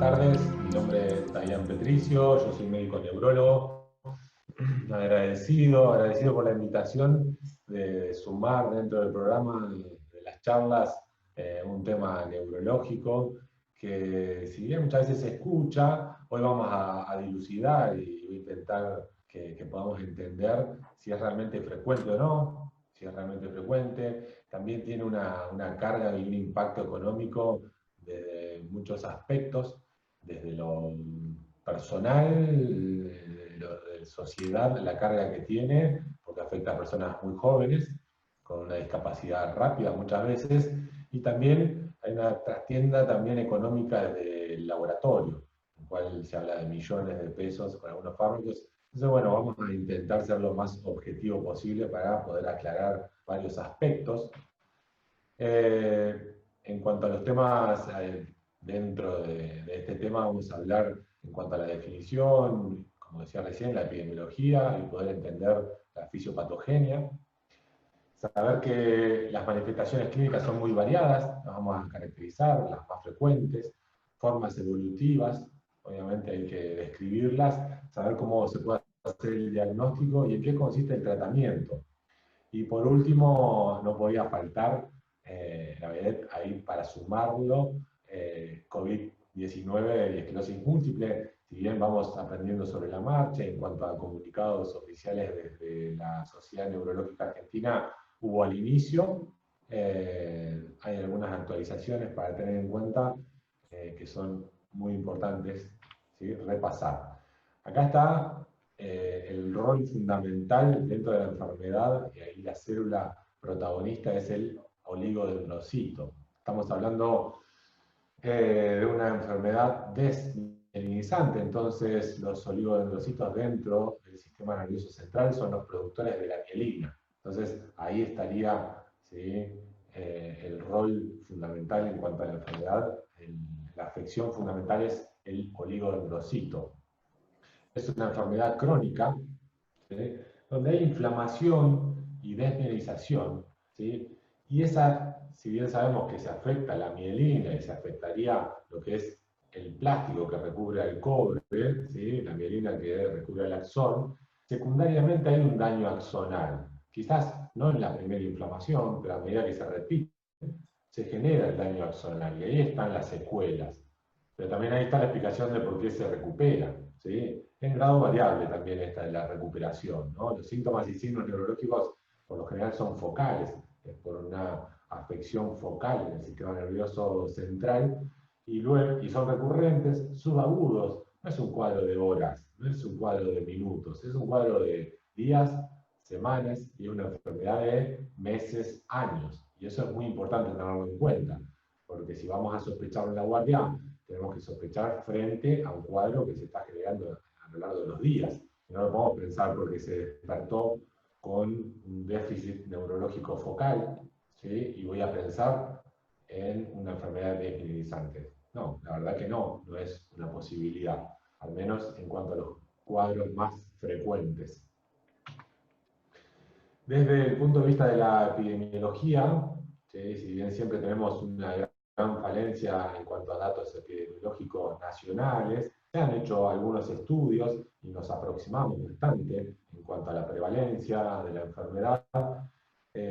tardes, mi nombre es Dayan Petricio, yo soy médico neurólogo, agradecido por la invitación de sumar dentro del programa de las charlas un tema neurológico que si bien muchas veces se escucha, hoy vamos a dilucidar y voy a intentar que podamos entender si es realmente frecuente o no, si es realmente frecuente. También tiene una carga y un impacto económico de muchos aspectos, desde lo personal, de sociedad, la carga que tiene, porque afecta a personas muy jóvenes, con una discapacidad rápida muchas veces, y también hay una trastienda también económica del laboratorio, en el cual se habla de millones de pesos con algunos fármacos. Entonces, bueno, vamos a intentar ser lo más objetivo posible para poder aclarar varios aspectos. En cuanto a los temas, dentro de este tema vamos a hablar en cuanto a la definición, como decía recién, la epidemiología y poder entender la fisiopatogenia. Saber que las manifestaciones clínicas son muy variadas, las vamos a caracterizar, las más frecuentes, formas evolutivas, obviamente hay que describirlas, saber cómo se puede hacer el diagnóstico y en qué consiste el tratamiento. Y por último, no podía faltar, la verdad, ahí para sumarlo, COVID-19 y esclerosis múltiple. Si bien vamos aprendiendo sobre la marcha, en cuanto a comunicados oficiales desde la Sociedad Neurológica Argentina, hubo al inicio. Hay algunas actualizaciones para tener en cuenta que son muy importantes, ¿sí? Repasar. Acá está el rol fundamental dentro de la enfermedad, y ahí la célula protagonista es el oligodendrocito. Estamos hablando de una enfermedad desmielinizante, entonces los oligodendrocitos dentro del sistema nervioso central son los productores de la mielina. Entonces ahí estaría, ¿sí? El rol fundamental en cuanto a la enfermedad. La afección fundamental es el oligodendrocito. Es una enfermedad crónica, ¿sí? Donde hay inflamación y desmielinización, ¿sí? Y esa, si bien sabemos que se afecta la mielina y se afectaría lo que es el plástico que recubre al cobre, ¿sí? La mielina que recubre al axón, secundariamente hay un daño axonal. Quizás no en la primera inflamación, pero a medida que se repite, se genera el daño axonal y ahí están las secuelas. Pero también ahí está la explicación de por qué se recupera, ¿sí? En grado variable también está la recuperación, ¿no? Los síntomas y signos neurológicos por lo general son focales, es por una afección focal en el sistema nervioso central, y son recurrentes, subagudos. No es un cuadro de horas, no es un cuadro de minutos, es un cuadro de días, semanas y una enfermedad de meses, años. Y eso es muy importante tenerlo en cuenta, porque si vamos a sospechar en la guardia, tenemos que sospechar frente a un cuadro que se está generando a lo largo de los días. No lo podemos pensar porque se despertó con un déficit neurológico focal, ¿sí? Y voy a pensar en una enfermedad desmielizante. No, la verdad que no es una posibilidad, al menos en cuanto a los cuadros más frecuentes. Desde el punto de vista de la epidemiología, ¿sí? Si bien siempre tenemos una gran falencia en cuanto a datos epidemiológicos nacionales, se han hecho algunos estudios y nos aproximamos bastante en cuanto a la prevalencia de la enfermedad.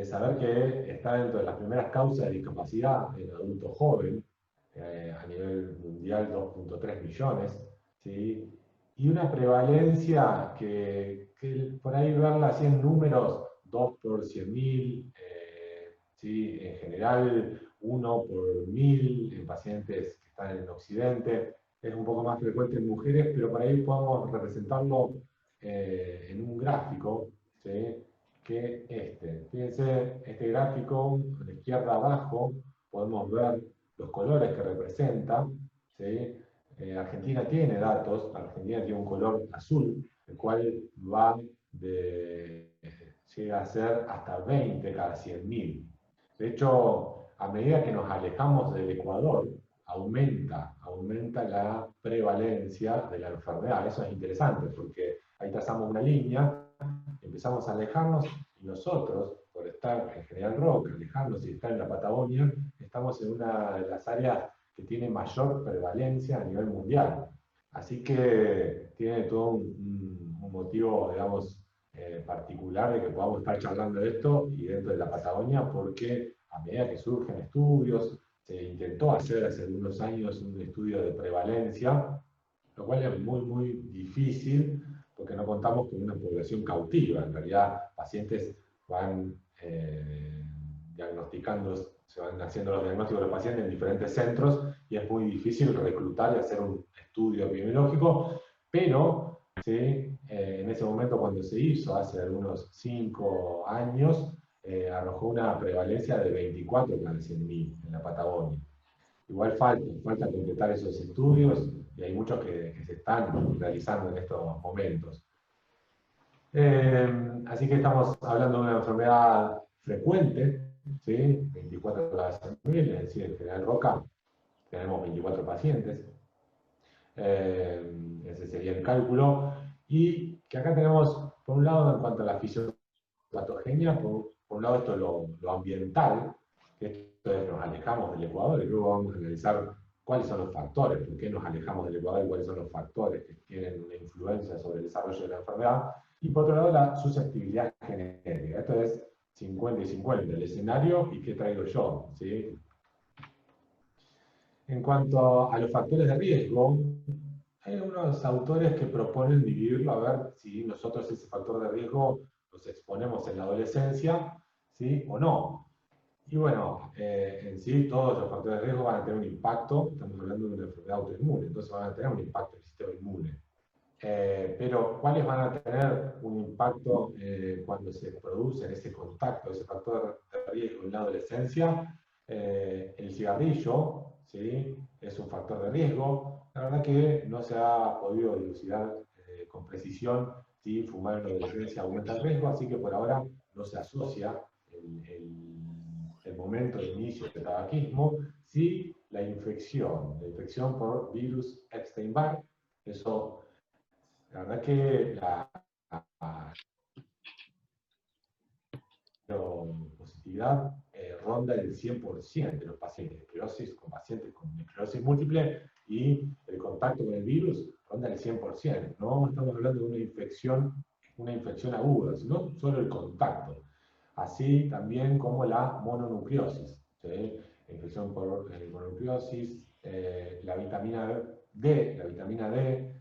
Saber que está dentro de las primeras causas de discapacidad en adulto joven, a nivel mundial 2.3 millones, ¿sí? Y una prevalencia que por ahí verla así en números, 2 por 100.000, ¿sí? En general 1 por 1000 en pacientes que están en Occidente. Es un poco más frecuente en mujeres, pero por ahí podemos representarlo en un gráfico, ¿sí? Que fíjense, este gráfico, a la izquierda abajo, podemos ver los colores que representa, ¿sí? Argentina tiene datos, Argentina tiene un color azul, el cual llega a ser hasta 20 cada 100.000. De hecho, a medida que nos alejamos del Ecuador, aumenta la prevalencia de la enfermedad. Eso es interesante porque ahí trazamos una línea, empezamos a alejarnos y nosotros, por estar en General Roca, alejarnos y estar en la Patagonia, estamos en una de las áreas que tiene mayor prevalencia a nivel mundial. Así que tiene todo un motivo, digamos, particular de que podamos estar charlando de esto y dentro de la Patagonia, porque a medida que surgen estudios, se intentó hacer hace algunos años un estudio de prevalencia, lo cual es muy, muy difícil porque no contamos con una población cautiva. En realidad, pacientes van diagnosticando, se van haciendo los diagnósticos de los pacientes en diferentes centros y es muy difícil reclutar y hacer un estudio epidemiológico, pero ¿sí? En ese momento cuando se hizo, hace algunos 5 años, arrojó una prevalencia de 24 cada 100.000 en la Patagonia. Igual falta completar esos estudios y hay muchos que se están realizando en estos momentos. Así que estamos hablando de una enfermedad frecuente, ¿sí? 24 cada 100.000, es decir, en General Roca tenemos 24 pacientes. Ese sería el cálculo. Y que acá tenemos, por un lado, en cuanto a la fisiopatogenia, por un lado esto lo ambiental, que esto es, nos alejamos del Ecuador, y luego vamos a analizar cuáles son los factores, por qué nos alejamos del Ecuador y cuáles son los factores que tienen una influencia sobre el desarrollo de la enfermedad. Y por otro lado, la susceptibilidad genética. Esto es 50 y 50, el escenario y qué traigo yo, ¿sí? En cuanto a los factores de riesgo, hay unos autores que proponen dividirlo a ver si nosotros ese factor de riesgo los exponemos en la adolescencia, ¿sí? O no. Y bueno, en sí todos los factores de riesgo van a tener un impacto, estamos hablando de una enfermedad autoinmune, entonces van a tener un impacto en el sistema inmune. Pero ¿cuáles van a tener un impacto cuando se produce ese contacto, ese factor de riesgo en la adolescencia? El cigarrillo, ¿sí? Es un factor de riesgo. La verdad que no se ha podido dilucidar con precisión si fumar en la adolescencia aumenta el riesgo, así que por ahora no se asocia el momento de inicio del tabaquismo, sí la infección por virus Epstein-Barr. Eso, la verdad que la positividad ronda el 100% de los pacientes de esclerosis con pacientes con esclerosis múltiple, y el contacto con el virus ronda el 100%. No estamos hablando de una infección aguda, sino solo el contacto. Así también como la mononucleosis, ¿sí? La infección por mononucleosis, la vitamina D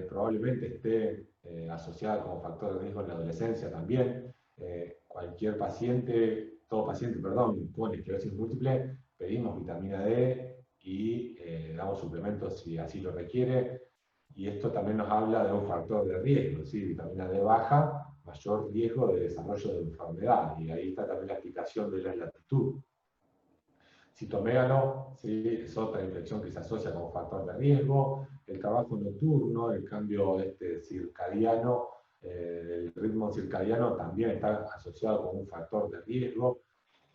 probablemente esté asociada como factor de riesgo en la adolescencia también. Todo paciente, con esclerosis múltiple, pedimos vitamina D y damos suplementos si así lo requiere. Y esto también nos habla de un factor de riesgo, ¿sí? Vitamina D baja, mayor riesgo de desarrollo de enfermedad. Y ahí está también la explicación de la latitud. Citomegalo, ¿sí? Es otra infección que se asocia como factor de riesgo. El trabajo nocturno, el cambio circadiano, el ritmo circadiano también está asociado con un factor de riesgo.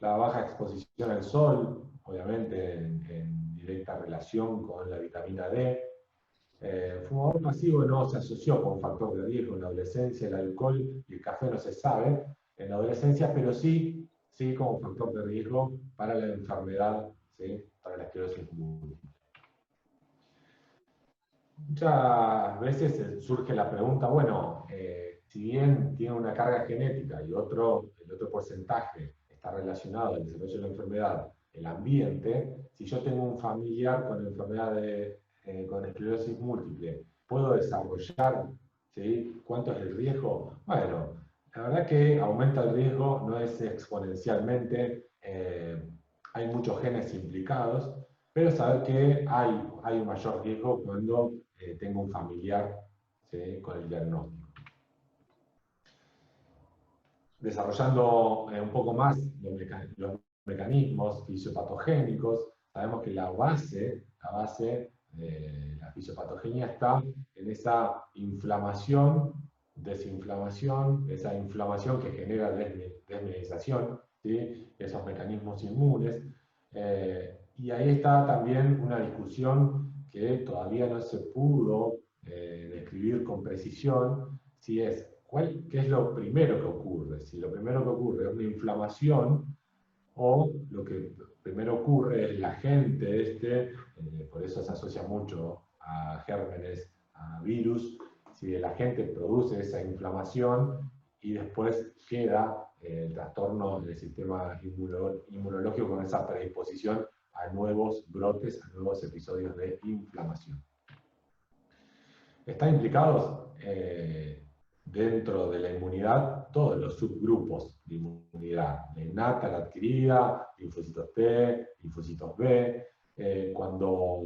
La baja exposición al sol, obviamente en directa relación con la vitamina D. El fumador pasivo no se asoció con un factor de riesgo en la adolescencia, el alcohol y el café no se sabe en la adolescencia, pero sí como factor de riesgo para la enfermedad, ¿sí? Para la esclerosis múltiple. Muchas veces surge la pregunta, bueno, si bien tiene una carga genética y el otro porcentaje está relacionado al desarrollo de la enfermedad, el ambiente, si yo tengo un familiar con enfermedad con esclerosis múltiple, ¿puedo desarrollar? ¿Sí? ¿Cuánto es el riesgo? Bueno, la verdad que aumenta el riesgo, no es exponencialmente, hay muchos genes implicados, pero saber que hay un mayor riesgo cuando tengo un familiar, ¿sí? Con el diagnóstico. Desarrollando un poco más los mecanismos fisiopatogénicos, sabemos que la base de la fisiopatogenia está en esa inflamación, desinflamación, esa inflamación que genera desmineralización, ¿sí? Esos mecanismos inmunes. Y ahí está también una discusión que todavía no se pudo describir con precisión, si es ¿qué es lo primero que ocurre? Si lo primero que ocurre es una inflamación, o lo que primero ocurre, el agente por eso se asocia mucho a gérmenes, a virus, si el agente produce esa inflamación y después queda el trastorno del sistema inmunológico con esa predisposición a nuevos brotes, a nuevos episodios de inflamación. Están implicados dentro de la inmunidad todos los subgrupos de inmunidad, la innata, la adquirida, linfocitos T, linfocitos B. Cuando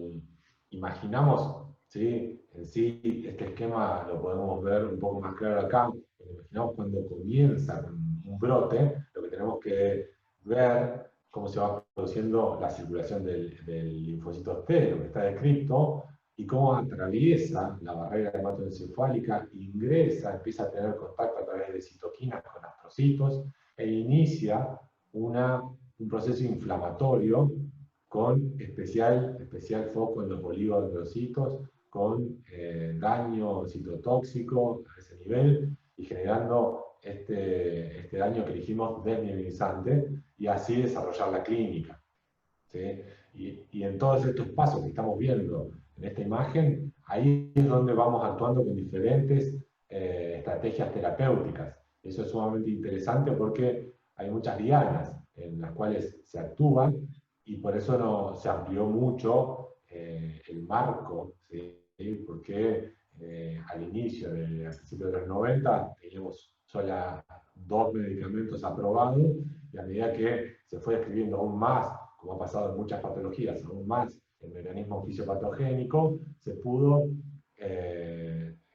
imaginamos, ¿sí? En sí, este esquema lo podemos ver un poco más claro acá. Imaginamos cuando comienza con un brote, lo que tenemos que ver cómo se va produciendo la circulación del linfocito T, lo que está descrito, y cómo atraviesa la barrera hematoencefálica, ingresa, empieza a tener contacto a través de citoquinas con astrocitos e inicia un proceso inflamatorio con especial foco en los oligodendrocitos, con daño citotóxico a ese nivel y generando este daño que dijimos desmielinizante y así desarrollar la clínica. ¿Sí? Y en todos estos pasos que estamos viendo en esta imagen, ahí es donde vamos actuando con diferentes estrategias terapéuticas. Eso es sumamente interesante porque hay muchas dianas en las cuales se actúan y por eso se amplió mucho el marco, ¿sí? Porque al inicio, al principio de los 90, teníamos solo 2 medicamentos aprobados y a medida que se fue describiendo aún más, como ha pasado en muchas patologías, aún más el mecanismo fisiopatogénico, se pudo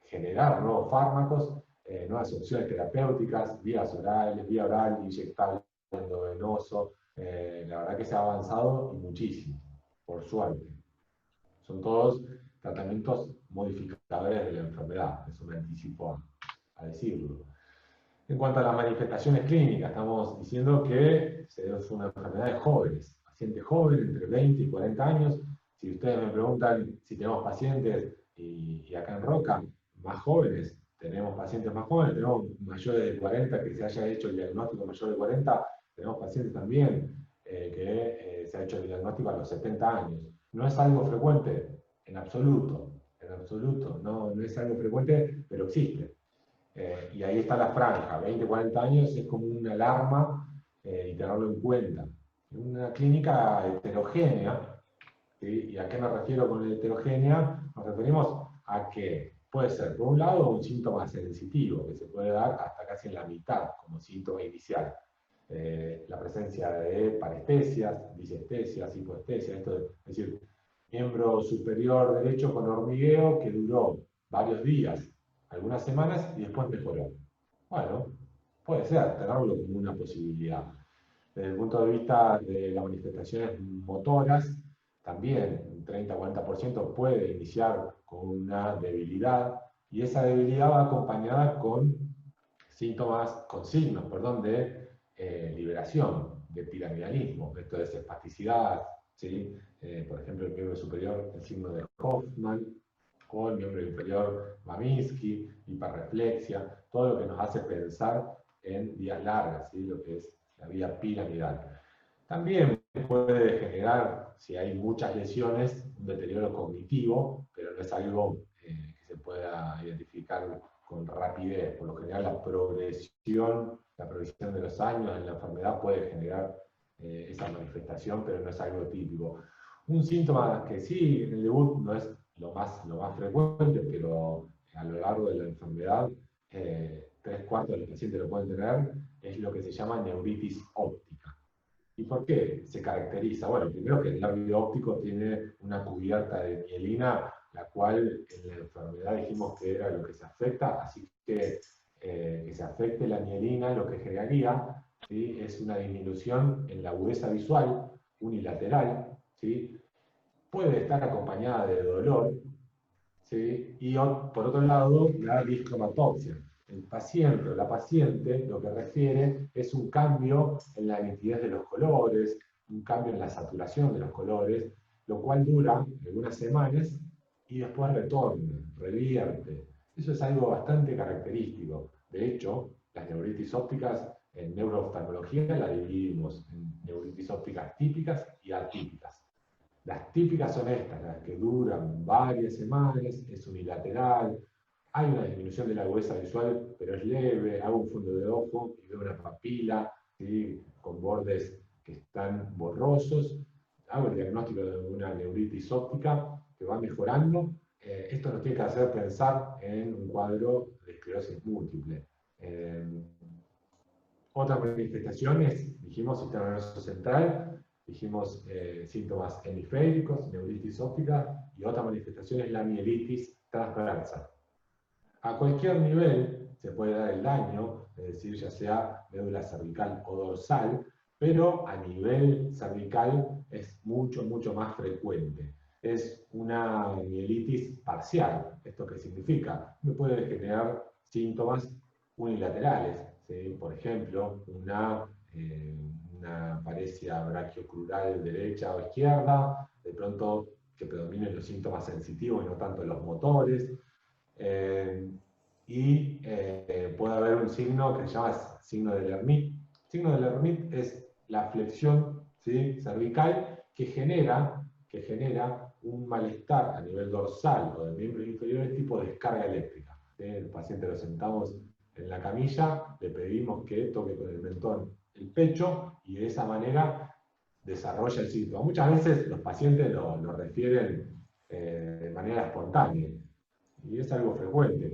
generar nuevos fármacos, nuevas opciones terapéuticas, vías orales, vía oral, inyectable, endovenoso. La verdad que se ha avanzado y muchísimo, por suerte. Son todos tratamientos modificadores de la enfermedad, eso me anticipo a decirlo. En cuanto a las manifestaciones clínicas, estamos diciendo que es una enfermedad de jóvenes, pacientes jóvenes entre 20 y 40 años. Si ustedes me preguntan si tenemos pacientes, y acá en Roca, más jóvenes, tenemos pacientes más jóvenes, tenemos mayores de 40 que se haya hecho el diagnóstico mayor de 40, tenemos pacientes también que se ha hecho el diagnóstico a los 70 años. No es algo frecuente, en absoluto, no es algo frecuente, pero existe. Y ahí está la franja, 20, 40 años es como una alarma y tenerlo en cuenta. En una clínica heterogénea, ¿sí? ¿Y a qué me refiero con heterogénea? Nos referimos a que puede ser, por un lado, un síntoma sensitivo, que se puede dar hasta casi en la mitad como síntoma inicial. La presencia de parestesias, disestesias, hipoestesias, es decir, miembro superior derecho con hormigueo que duró varios días, algunas semanas y después mejoró. Bueno, puede ser, tenerlo como una posibilidad. Desde el punto de vista de las manifestaciones motoras, también un 30-40% puede iniciar con una debilidad y esa debilidad va acompañada con signos de liberación, de piramidalismo. Esto es espasticidad, ¿sí? Por ejemplo, el miembro superior, el signo de Hoffman, o el miembro inferior, Maminsky, hiperreflexia, todo lo que nos hace pensar en vías largas, ¿sí? Lo que es la vía piramidal. También puede generar, si hay muchas lesiones, un deterioro cognitivo, pero no es algo que se pueda identificar con rapidez. Por lo general, la progresión de los años en la enfermedad puede generar esa manifestación, pero no es algo típico. Un síntoma que sí, en el debut no es lo más frecuente, pero a lo largo de la enfermedad, 3/4 de los pacientes lo pueden tener, es lo que se llama neuritis óptica. ¿Y por qué se caracteriza? Bueno, primero que el nervio óptico tiene una cubierta de mielina, la cual en la enfermedad dijimos que era lo que se afecta, así que se afecte la mielina lo que generaría, ¿sí? Es una disminución en la agudeza visual unilateral, ¿sí? Puede estar acompañada de dolor, ¿sí? Y por otro lado, la discromatopsia. El paciente o la paciente lo que refiere es un cambio en la nitidez de los colores, un cambio en la saturación de los colores, lo cual dura algunas semanas y después retorna, revierte. Eso es algo bastante característico. De hecho, las neuritis ópticas en neurooftalmología la dividimos en neuritis ópticas típicas y atípicas. Las típicas son estas, las que duran varias semanas, es unilateral, hay una disminución de la agudeza visual, pero es leve, hago un fondo de ojo y veo una papila, ¿sí?, con bordes que están borrosos, hago el diagnóstico de una neuritis óptica que va mejorando. Esto nos tiene que hacer pensar en un cuadro de esclerosis múltiple. Otras manifestaciones, dijimos sistema nervioso central, dijimos síntomas hemisféricos, neuritis óptica, y otra manifestación es la mielitis transversa. A cualquier nivel se puede dar el daño, es decir, ya sea médula cervical o dorsal, pero a nivel cervical es mucho, mucho más frecuente. Es una mielitis parcial. ¿Esto qué significa? Me puede generar síntomas unilaterales, ¿sí? Por ejemplo, una paresia brachiocrural derecha o izquierda, de pronto que predominen los síntomas sensitivos y no tanto los motores. Puede haber un signo que se llama signo de Lermit. El signo de Lermit es la flexión, ¿sí?, cervical que genera un malestar a nivel dorsal o de miembros inferiores tipo descarga eléctrica. ¿Sí? El paciente lo sentamos en la camilla, le pedimos que toque con el mentón el pecho y de esa manera desarrolla el síntoma. Muchas veces los pacientes lo refieren de manera espontánea y es algo frecuente.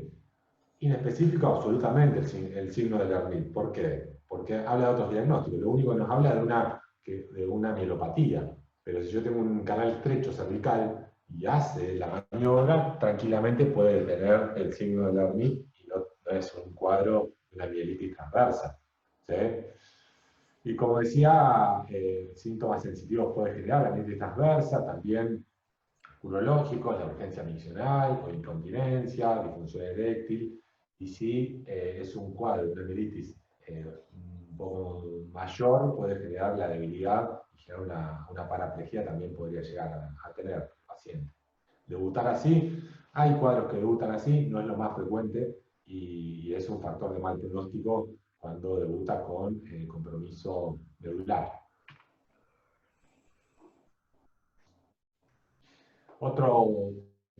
Inespecífico absolutamente el signo de Lermit. ¿Por qué? Porque habla de otros diagnósticos. Lo único que nos habla de una mielopatía. Pero si yo tengo un canal estrecho cervical y hace la maniobra, tranquilamente puede tener el signo de Lermit y no es un cuadro de una mielitis transversa. ¿Sí? Y como decía, síntomas sensitivos puede generar la mielitis transversa, también urológico, la urgencia miccional o incontinencia, disfunción eréctil, y si es un cuadro, una mielitis un poco mayor, puede generar la debilidad y generar una paraplegia, también podría llegar a tener el paciente. Debutar así, hay cuadros que debutan así, no es lo más frecuente y es un factor de mal pronóstico cuando debuta con compromiso medular.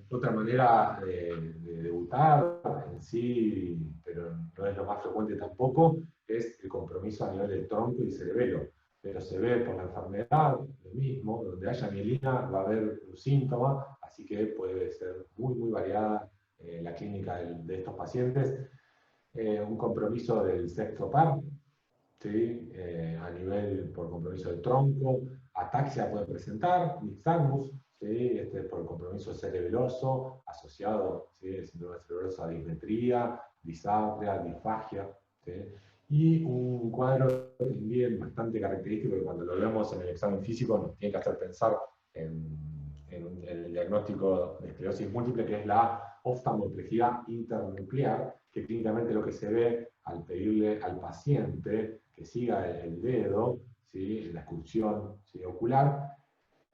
Otra manera de debutar en sí, pero no es lo más frecuente tampoco, es el compromiso a nivel del tronco y cerebelo. Pero se ve por la enfermedad, lo mismo, donde haya mielina va a haber un síntoma, así que puede ser muy, muy variada la clínica de estos pacientes. Un compromiso del sexto par, ¿sí? A nivel por compromiso del tronco, ataxia puede presentar, nixtamus, ¿sí? Este es por compromiso cerebeloso, asociado, ¿sí?, el síndrome cerebroso a dismetría, disartria, disfagia, ¿sí? Y un cuadro también bastante característico que cuando lo vemos en el examen físico nos tiene que hacer pensar en el diagnóstico de esclerosis múltiple, que es la oftalmoplejía internuclear, que clínicamente lo que se ve al pedirle al paciente que siga el dedo, ¿sí?, en la excursión, ¿sí?, ocular,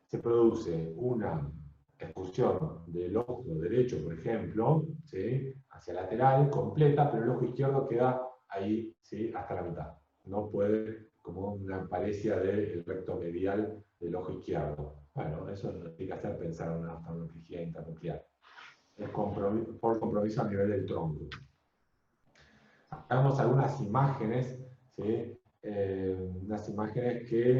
se produce una excursión del ojo derecho, por ejemplo, ¿sí?, hacia lateral, completa, pero el ojo izquierdo queda ahí, ¿sí?, hasta la mitad. No puede, como una parecia del recto medial del ojo izquierdo. Bueno, eso nos tiene que hacer pensar en una oftalmoplejía internuclear. Es por compromiso a nivel del tronco. Hagamos algunas imágenes, ¿sí? Unas imágenes que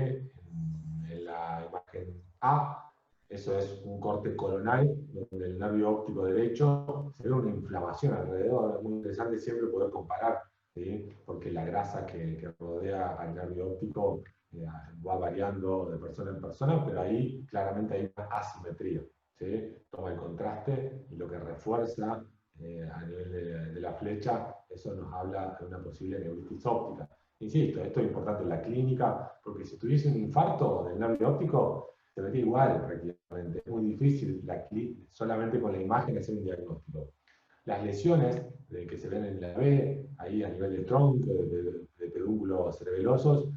en la imagen A, eso es un corte coronal, donde el nervio óptico derecho se ve una inflamación alrededor. Es muy interesante siempre poder comparar, ¿sí?, porque la grasa que rodea al nervio óptico va variando de persona en persona, pero ahí claramente hay una asimetría, ¿sí? Toma el contraste y lo que refuerza a nivel de la flecha, eso nos habla de una posible neuritis óptica. Insisto, esto es importante en la clínica, porque si tuviese un infarto del nervio óptico, se vería igual prácticamente. Es muy difícil solamente con la imagen hacer un diagnóstico. Las lesiones que se ven en la B, ahí a nivel de tronco, de pedúnculos cerebelosos,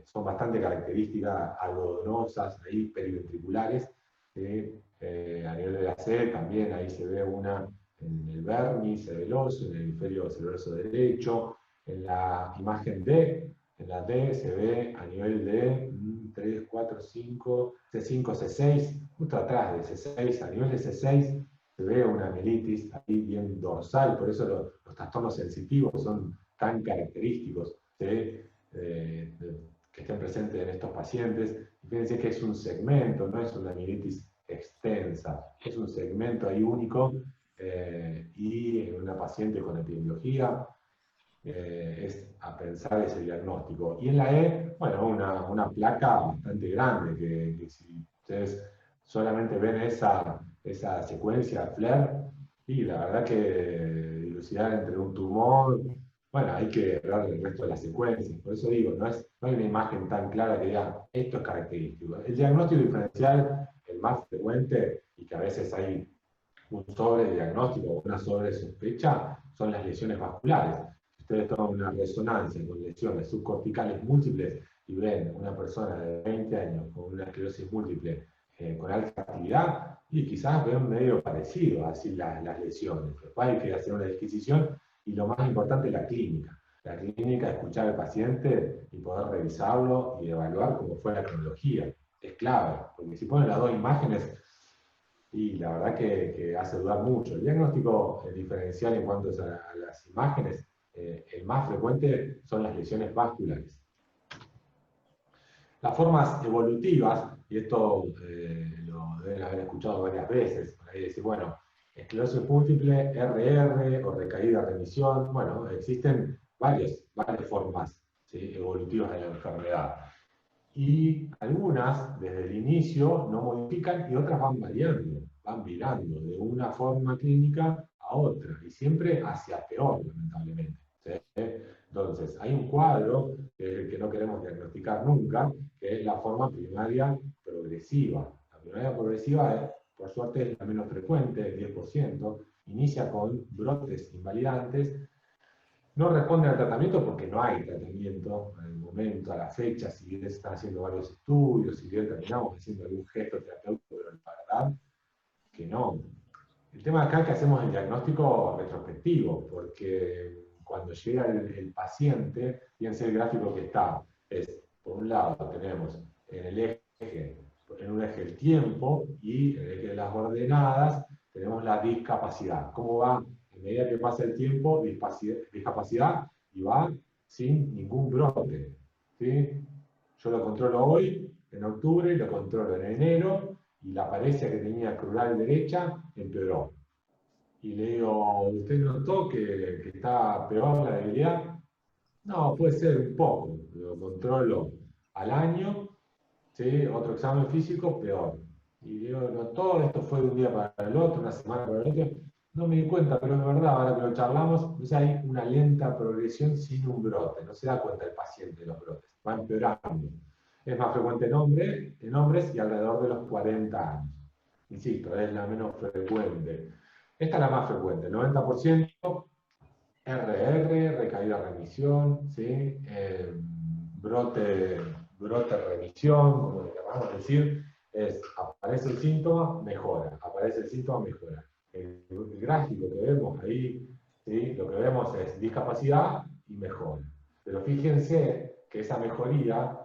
son bastante características, algodonosas, ahí periventriculares. A nivel de la C también ahí se ve una en el vermis cerebeloso, en el hemisferio cerebroso derecho. En la imagen D En la D se ve a nivel de 3, 4, 5, C5, C6, justo atrás de C6, a nivel de C6 se ve una mielitis ahí bien dorsal, por eso los trastornos sensitivos son tan característicos, ¿sí? Que estén presentes en estos pacientes. Y fíjense que es un segmento, no es una mielitis extensa, es un segmento ahí único, y en una paciente con epidemiología es a pensar ese diagnóstico. Y en la E, bueno, una placa bastante grande, que si ustedes solamente ven esa secuencia FLAIR, y la verdad que dilucidar entre un tumor, bueno, hay que ver el resto de las secuencias. Por eso digo, no hay una imagen tan clara que diga, esto es característico. El diagnóstico diferencial, el más frecuente, y que a veces hay un sobrediagnóstico o una sobresospecha, son las lesiones vasculares. Si ustedes toman una resonancia con lesiones subcorticales múltiples y ven una persona de 20 años con una esclerosis múltiple con alta actividad, y quizás ven medio parecido así las lesiones. Después hay que hacer una disquisición y lo más importante es la clínica. La clínica, escuchar al paciente y poder revisarlo y evaluar cómo fue la cronología. Es clave, porque si ponen las dos imágenes, y la verdad que hace dudar mucho. El diagnóstico diferencial en cuanto a las imágenes, el más frecuente son las lesiones vasculares. Las formas evolutivas, y esto lo deben haber escuchado varias veces, por ahí decir, bueno, esclerosis múltiple, RR o recaída remisión, bueno, existen varias formas, ¿sí?, evolutivas de la enfermedad. Y algunas, desde el inicio, no modifican y otras van variando, van virando de una forma clínica a otra, y siempre hacia peor, lamentablemente, ¿sí? Entonces, hay un cuadro que es el que no queremos diagnosticar nunca, que es la forma primaria progresiva. La primaria progresiva, por suerte, es la menos frecuente, el 10%, inicia con brotes invalidantes. No responden al tratamiento porque no hay tratamiento al momento, a la fecha, si bien se están haciendo varios estudios, si bien terminamos haciendo algún gesto terapéutico, pero la verdad que no. El tema acá es que hacemos el diagnóstico retrospectivo, porque cuando llega el paciente, fíjense el gráfico que está, es, por un lado tenemos en un eje el tiempo, y en el eje de las coordenadas tenemos la discapacidad. ¿Cómo va? A medida que pasa el tiempo, discapacidad, y va sin ningún brote, ¿sí? Yo lo controlo hoy, en octubre, lo controlo en enero, y la parecia que tenía crural derecha empeoró. Y le digo, ¿usted notó que está peor la debilidad? No, puede ser un poco, lo controlo al año, ¿sí? Otro examen físico, peor. Y digo, no, todo esto fue de un día para el otro, una semana para el otro. No me di cuenta, pero es verdad, ahora que lo charlamos, o hay una lenta progresión sin un brote. No se da cuenta el paciente de los brotes, va empeorando. Es más frecuente en hombres y alrededor de los 40 años. Insisto, es la menos frecuente. Esta es la más frecuente, 90%, RR, recaída remisión, ¿sí? Brote remisión, como le llamamos decir, es aparece el síntoma, mejora, aparece el síntoma, mejora. El gráfico que vemos ahí, ¿sí?, lo que vemos es discapacidad y mejora. Pero fíjense que esa mejoría,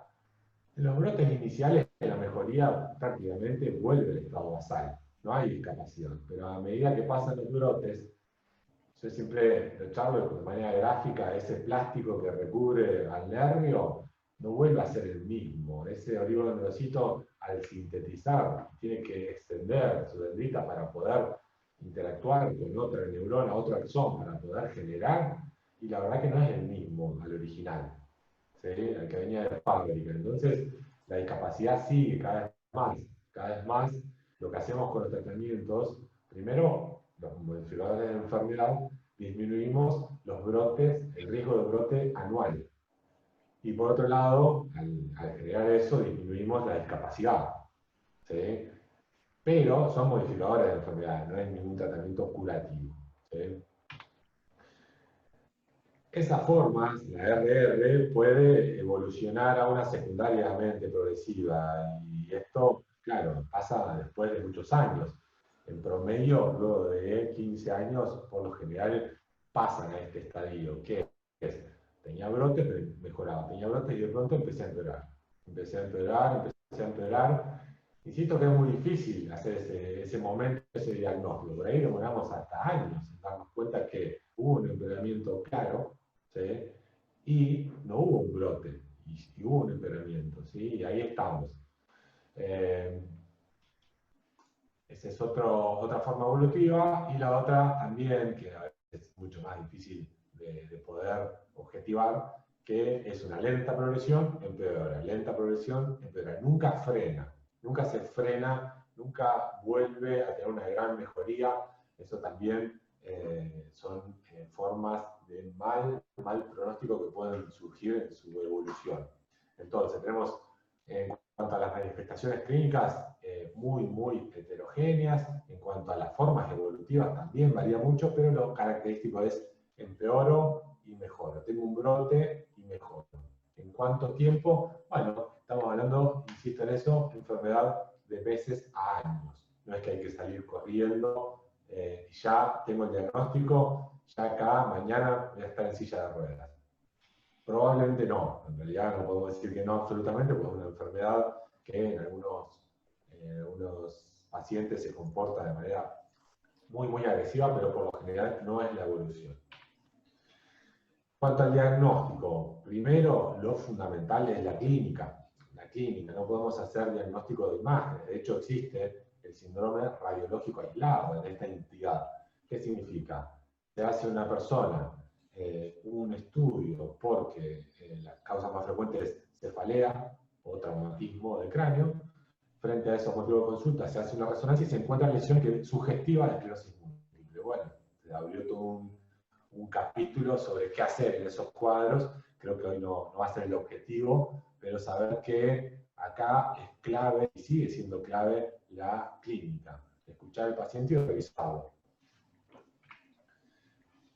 en los brotes iniciales, la mejoría prácticamente vuelve al estado basal. No hay discapacidad, pero a medida que pasan los brotes, yo siempre lo charlo de manera gráfica, ese plástico que recubre al nervio no vuelve a ser el mismo. Ese oligodendrocito, al sintetizar, tiene que extender su dendrita para poder interactuar con otra neurona, otro axón, para poder generar, y la verdad que no es el mismo al original, ¿sí?, al que venía de fábrica. Entonces, la discapacidad sigue cada vez más. Lo que hacemos con los tratamientos, primero, los modificadores de enfermedad, disminuimos los brotes, el riesgo de brote anual. Y por otro lado, al generar eso, disminuimos la discapacidad, ¿sí? Pero son modificadores de enfermedad, no es ningún tratamiento curativo, ¿sí? Esa forma, la RR, puede evolucionar a una secundariamente progresiva, y esto, claro, pasa después de muchos años. En promedio, luego de 15 años, por lo general, pasan a este estadio, que es tenía brotes, pero mejoraba, tenía brotes y de pronto empecé a empeorar. Empecé a empeorar, empecé a empeorar. Insisto que es muy difícil hacer ese momento, ese diagnóstico. Por ahí demoramos hasta años en darnos cuenta que hubo un empeoramiento claro, ¿sí? Y no hubo un brote, y hubo un empeoramiento, ¿sí? Y ahí estamos. Esa es otra forma evolutiva, y la otra también, que a veces es mucho más difícil de poder objetivar, que es una lenta progresión, empeora, lenta progresión, empeora, nunca frena, nunca se frena, nunca vuelve a tener una gran mejoría. Eso también son formas de mal pronóstico que pueden surgir en su evolución. Entonces, tenemos en cuanto a las manifestaciones clínicas, muy heterogéneas. En cuanto a las formas evolutivas, también varía mucho, pero lo característico es empeoro y mejoro. Tengo un brote y mejoro. ¿En cuánto tiempo? Bueno, estamos hablando, insisto en eso, enfermedad de meses a años. No es que hay que salir corriendo y ya tengo el diagnóstico, ya acá, mañana voy a estar en silla de ruedas. Probablemente no, en realidad no podemos decir que no absolutamente, porque es una enfermedad que en algunos pacientes se comporta de manera muy agresiva, pero por lo general no es la evolución. En cuanto al diagnóstico, primero lo fundamental es la clínica. La clínica, no podemos hacer diagnóstico de imágenes. De hecho, existe el síndrome radiológico aislado en esta entidad. ¿Qué significa? Se hace una persona un estudio porque la causa más frecuente es cefalea o traumatismo del cráneo. Frente a esos motivos de consulta se hace una resonancia y se encuentra lesión que sugestiva de esclerosis múltiple. Bueno, se abrió todo un capítulo sobre qué hacer en esos cuadros. Creo que hoy no va a ser el objetivo, pero saber que acá es clave y sigue siendo clave la clínica. Escuchar al paciente y revisarlo.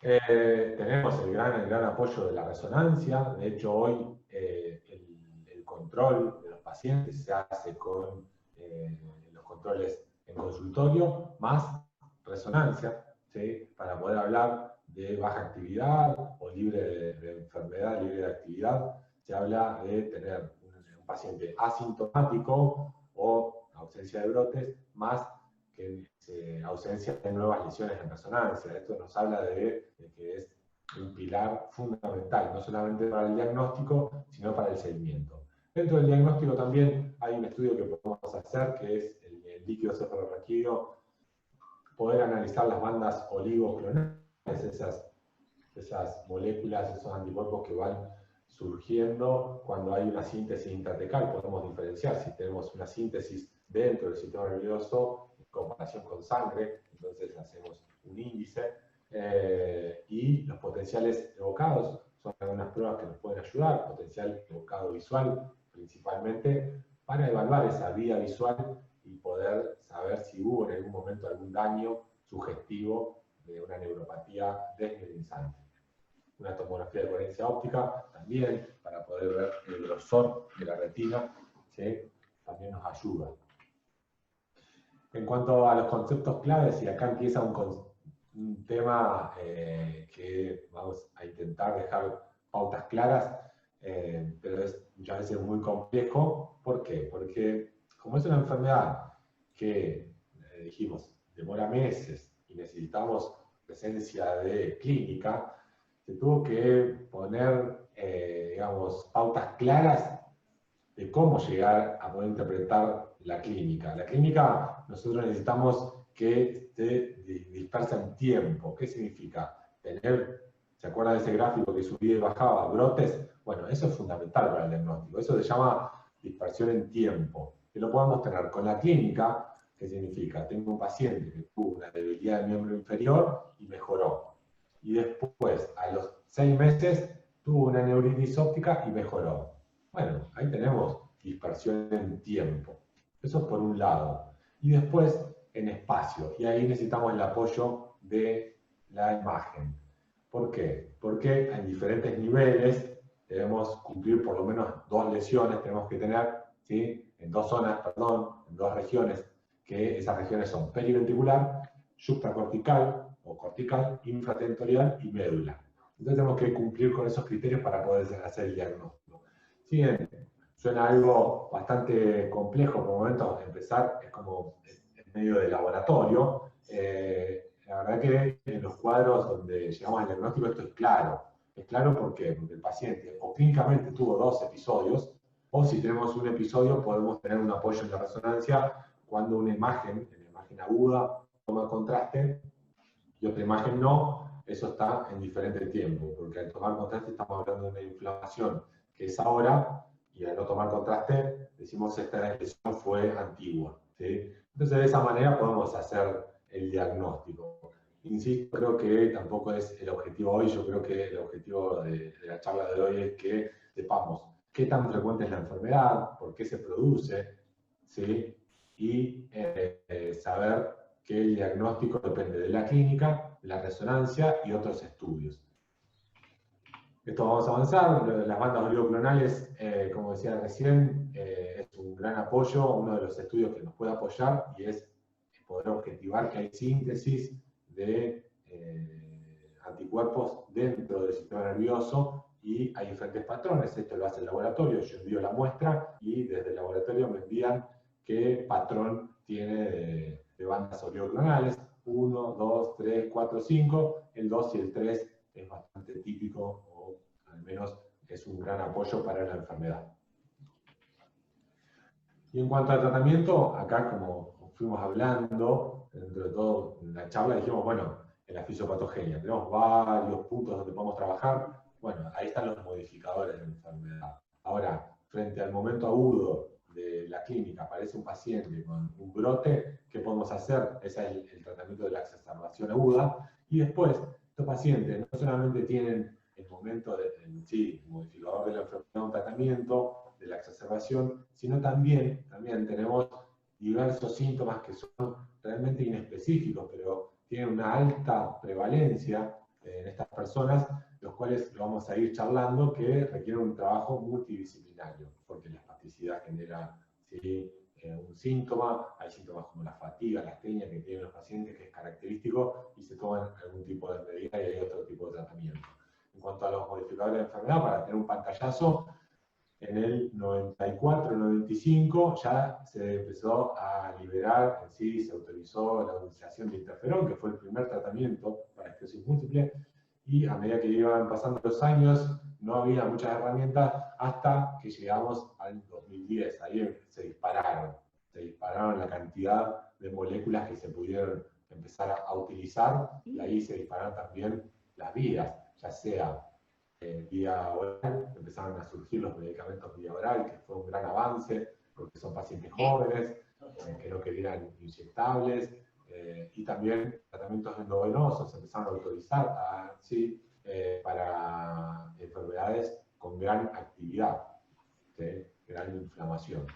Tenemos el gran apoyo de la resonancia. De hecho, hoy el control de los pacientes se hace con los controles en consultorio, más resonancia, ¿sí? Para poder hablar de baja actividad o libre de enfermedad, libre de actividad. Se habla de tener un paciente asintomático o ausencia de brotes, más que ausencia de nuevas lesiones en resonancia. Esto nos habla de que es un pilar fundamental, no solamente para el diagnóstico, sino para el seguimiento. Dentro del diagnóstico también hay un estudio que podemos hacer, que es el líquido cefalorraquídeo, poder analizar las bandas oligoclonales, esas moléculas, esos anticuerpos que van surgiendo cuando hay una síntesis intratecal. Podemos diferenciar si tenemos una síntesis dentro del sistema nervioso en comparación con sangre, entonces hacemos un índice, y los potenciales evocados son algunas pruebas que nos pueden ayudar, potencial evocado visual principalmente, para evaluar esa vía visual y poder saber si hubo en algún momento algún daño sugestivo de una neuropatía desmielinizante. Una tomografía de coherencia óptica también, para poder ver el grosor de la retina, ¿sí? También nos ayuda. En cuanto a los conceptos claves, y acá empieza un tema que vamos a intentar dejar pautas claras, pero es muchas veces muy complejo. ¿Por qué? Porque como es una enfermedad que, dijimos, demora meses y necesitamos presencia de clínica, se tuvo que poner, digamos, pautas claras de cómo llegar a poder interpretar la clínica. La clínica nosotros necesitamos que se dispersa en tiempo. ¿Qué significa? ¿Se acuerda de ese gráfico que subía y bajaba? ¿Brotes? Bueno, eso es fundamental para el diagnóstico. Eso se llama dispersión en tiempo. Que lo podemos tener con la clínica. ¿Qué significa? Tengo un paciente que tuvo una debilidad del miembro inferior y mejoró. Y después, a los 6 meses, tuvo una neuritis óptica y mejoró. Bueno, ahí tenemos dispersión en tiempo. Eso es por un lado. Y después en espacio. Y ahí necesitamos el apoyo de la imagen. ¿Por qué? Porque en diferentes niveles debemos cumplir por lo menos 2 lesiones, tenemos que tener, ¿sí? En 2 zonas, perdón, en 2 regiones, que esas regiones son periventricular, supracortical o cortical, infratentorial y médula. Entonces tenemos que cumplir con esos criterios para poder hacer el diagnóstico. Si bien suena algo bastante complejo por momentos, empezar es como en medio de laboratorio, la verdad que en los cuadros donde llegamos al diagnóstico esto es claro. Es claro porque el paciente o clínicamente tuvo 2 episodios, o si tenemos un episodio podemos tener un apoyo en la resonancia cuando una imagen, en la imagen aguda, toma contraste y otra imagen no, eso está en diferente tiempo, porque al tomar contraste estamos hablando de una inflamación que es ahora, y al no tomar contraste decimos esta lesión fue antigua. ¿Sí? Entonces de esa manera podemos hacer el diagnóstico. Insisto, creo que tampoco es el objetivo hoy, yo creo que el objetivo de la charla de hoy es que sepamos qué tan frecuente es la enfermedad, por qué se produce, ¿sí? Y saber que el diagnóstico depende de la clínica, la resonancia y otros estudios. Esto vamos a avanzar. Las bandas oligoclonales, como decía recién, es un gran apoyo, uno de los estudios que nos puede apoyar y es poder objetivar que hay síntesis de anticuerpos dentro del sistema nervioso y hay diferentes patrones. Esto lo hace el laboratorio, yo envío la muestra y desde el laboratorio me envían qué patrón tiene de bandas oligoclonales. 1, 2, 3, 4, 5. El 2 y el 3 es bastante típico, o al menos es un gran apoyo para la enfermedad. Y en cuanto al tratamiento, acá como fuimos hablando, dentro de todo en la charla dijimos, bueno, en la fisiopatogenia tenemos varios puntos donde podemos trabajar. Bueno, ahí están los modificadores de la enfermedad. Ahora, frente al momento agudo de la clínica, aparece un paciente con un brote, ¿qué podemos hacer? Ese es el tratamiento de la exacerbación aguda. Y después, estos pacientes no solamente tienen el momento en sí, el modificador de la enfermedad, un tratamiento de la exacerbación, sino también tenemos diversos síntomas que son realmente inespecíficos, pero tienen una alta prevalencia en estas personas, los cuales lo vamos a ir charlando, que requieren un trabajo multidisciplinario, porque la espasticidad genera, ¿sí?, un síntoma, hay síntomas como la fatiga, la astenia que tienen los pacientes, que es característico, y se toman algún tipo de medida y hay otro tipo de tratamiento. En cuanto a los modificadores de enfermedad, para tener un pantallazo, en el 94-95 ya se empezó a liberar, en sí se autorizó la utilización de interferón, que fue el primer tratamiento para esclerosis múltiple, y a medida que iban pasando los años no había muchas herramientas hasta que llegamos al 2010. Ahí se dispararon la cantidad de moléculas que se pudieron empezar a utilizar, y ahí se dispararon también las vías, ya sea vía oral, empezaron a surgir los medicamentos vía oral, que fue un gran avance, porque son pacientes jóvenes, que no querían inyectables, y también tratamientos endovenosos se empezaron a autorizar ¿sí? Para enfermedades con gran actividad, ¿sí? Gran inflamación.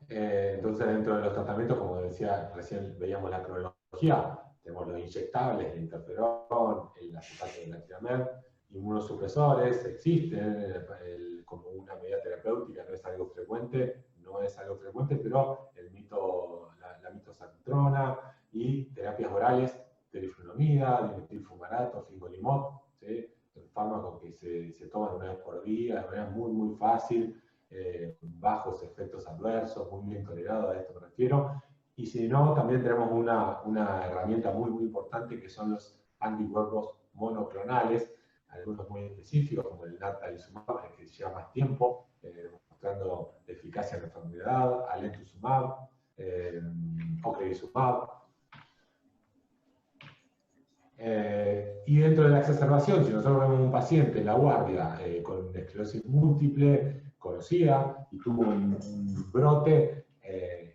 Entonces, dentro de los tratamientos, como decía, recién veíamos la cronología, tenemos los inyectables, el interferón, el acetato de natriamer, inmunosupresores, existen como una medida terapéutica, no es algo frecuente, pero la mitoxantrona y terapias orales, teriflunomida, dimetilfumarato, fingolimod, ¿sí? Fármacos que se toman una vez por día de manera muy, muy fácil, bajos efectos adversos, muy bien tolerado, a esto me refiero. Y si no, también tenemos una herramienta muy, muy importante que son los anticuerpos monoclonales, algunos muy específicos, como el natalizumab, que lleva más tiempo, mostrando eficacia en la enfermedad, alemtuzumab, ocrelizumab. Y dentro de la exacerbación, si nosotros vemos un paciente en la guardia con esclerosis múltiple conocida y tuvo un brote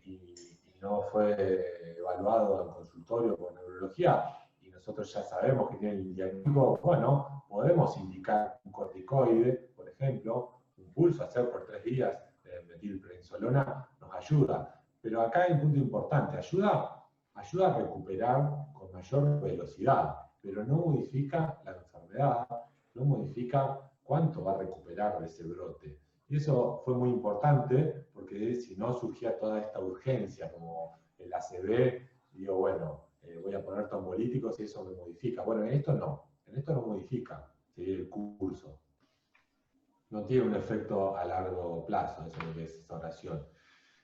y no fue evaluado en consultorio con neurología, y nosotros ya sabemos que tiene el diagnóstico, bueno, podemos indicar un corticoide, por ejemplo, un pulso, hacer por 3 días de metilprednisolona nos ayuda. Pero acá hay un punto importante, ayuda a recuperar con mayor velocidad, pero no modifica la enfermedad, no modifica cuánto va a recuperar de ese brote. Y eso fue muy importante, porque si no surgía toda esta urgencia, como el ACV, digo, bueno, voy a poner trombolíticos y eso me modifica. Bueno, en esto no. esto no modifica, ¿sí?, el curso. No tiene un efecto a largo plazo, eso es lo que es esa oración.